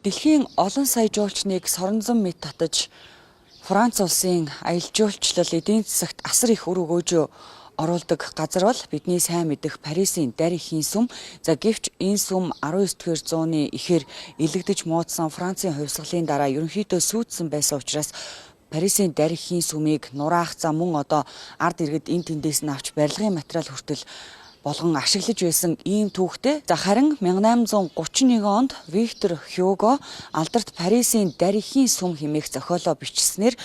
Дэлхийн олон сая жуулчныг соронзон мэт татаж Франц улсын аялал жуулчлал эдийн засагт асар их үр өгөөж оруулдаг газар бол бидний сайн мэдэх Парисын дарихийн сүм. За гэвч энэ сүм 19-р зууны ихэр илэгдэж муудсан Францын хувьсгалын дараа ерөнхийдөө сүйдсэн байсан учраас Парисын дарихийн сүмийг нураах мөн одоо ард иргэд энэ тэндээс нь авч барилгын материал хүртэл болгон ашиглаж байсан ийм түүхтэй. За харин 1831 онд Виктор Хьюго алдарт Парисын дарихийн сүм хэмээх зохиолоо бичснээр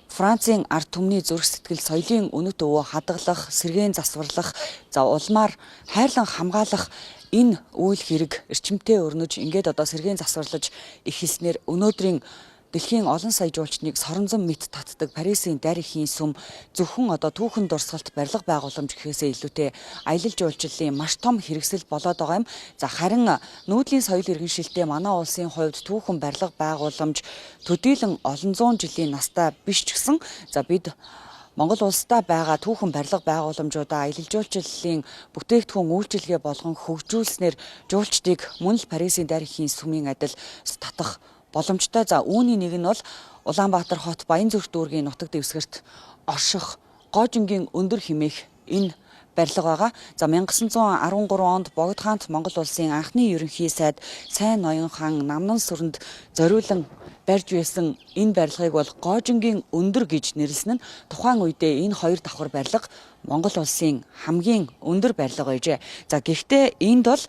Францын ард түмний зүрх сэтгэл соёлын үнэт өвөө хадгалах, сэргээн засварлах, за улмаар хайрлан хамгаалах энэ үйл хэрэг эрчимтэй өрнөж ингээд одоо сэргээн засварлаж эхэлснээр өнөөдрийн дэлхийн олон сая жуулчныг соронзон мэт татдаг Парисын дарихийн сүм зөвхөн одоо түүхэн дурсгалт барилга байгууламж гэхээсээ илүүтэй аялал жуулчлалын маш том хэрэгсэл болоод байгаа юм. За харин нүүдлийн соёл иргэншилтэй манай улсын хувьд түүхэн барилга байгууламж төдийлөн олон зуун жилийн настай биш ч гэсэн за бид Монгол улсдаа байгаа түүхэн барилга байгууламжуудаа аялал жуулчлалын бүтээгдэхүүн үйлчилгээ болгон хөгжүүлснээр жуулчдыг мөн л Парисын дарихийн сүмийн адил татах боломжтой. За үүний нэг нь бол Улаанбаатар хот Баянзүрх дүүргийн нутаг дэвсгэрт орших Гоожингийн өндөр хэмээх энэ барилга байгаа. За 1913 онд Богд хаант Монгол улсын анхны ерөнхий сайд Сайн Ноён хаан Намнан сүрэнд зориулан барьж байсан энэ барилгыг бол Гоожингийн өндөр гэж нэрлсэн нь тухайн үедээ энэ хоёр давхар барилга Монгол улсын хамгийн өндөр барилга байжээ. За гэхдээ энд бол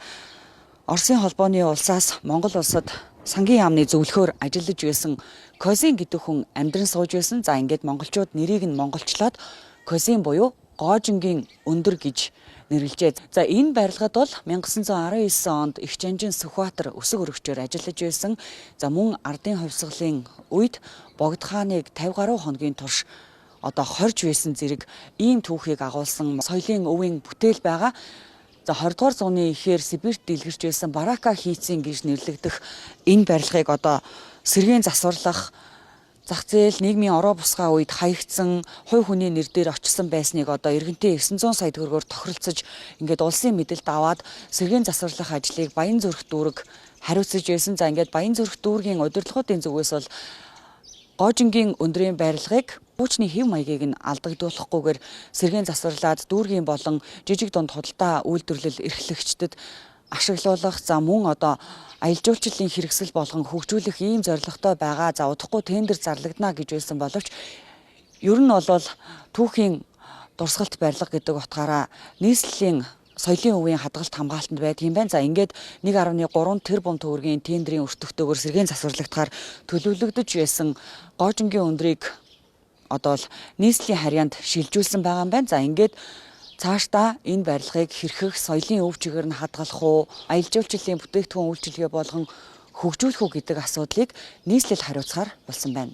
Оросын холбооны улсаас Монгол улсад сангийн яамны зөвлөхөөр ажиллаж байсан Козин гэдэг хүн амьдран сууж байсан. За ингээд монголчууд нэрийг нь монголчлоод Козин буюу Гоожингийн өндөр гэж нэрлэжээ. За энэ барилгад бол 1919 онд Их Жанжин Сүхбаатар өсөг өргөчөөр ажиллаж байсан. За мөн ардын хувьсгалын үед Богд хааныг 50 гаруй хоногийн турш одоо хорж байсан зэрэг ийм түүхийг агуулсан соёлын өвийн бүтээл байгаа. За 20 дугаар зууны ихээр Сибирт дэлгэрч байсан Барака хийцэн гэж нэрлэгдэх энэ барилгыг одоо сэргээн засварлах, зах зээл нийгмийн ороо бусгай үед хаягдсан хувь хүний нэр дээр очсон байсныг одоо иргэнтэй 900 сая төгрөгөөр тохиролцож ингээд улсын мэдэлд аваад сэргээн засварлах ажлыг Баянзүрх дүүрэг хариуцж байсан. За ингээд Баянзүрх дүүргийн удирдлагуудын зүгээс бол Гоожингийн өндрийн барилгыг хуучны хэв маягийг нь алдагдуулахгүйгээр сэргээн засварлаад дүүргийн болон жижиг дунд худалдаа үйлдвэрлэл эрхлэгчдэд ашиглуулах мөн одоо аялал жуулчлалын хэрэгсэл болгон хөгжүүлэх ийм зорилготой байгаа. За удахгүй тендер зарлагдана гэж байсан боловч ер нь бол түүхийн дурсгалт барилга гэдэг утгаараа нийслэлийн соёлын өвийн хадгалт хамгаалтанд байдаг юм байна. За ингээд 1.3 тэрбум төгрөгийн тендерийн өртөгтэйгээр сэргээн засварлагдахаар төлөвлөгдөж байсан Гоожингийн өндрийг одоо л нийслэлийн харьяанд шилжүүлсэн байгаа юм байна. За ингээд цаашдаа энэ барилгыг хэрхэх соёлын өв чигээр нь хадгалах уу, аялал жуулчлалын бүтээгдэхүүн үйлчилгээ болгон хөгжүүлэх үү гэдэг асуудлыг нийслэл хариуцахаар болсон байна.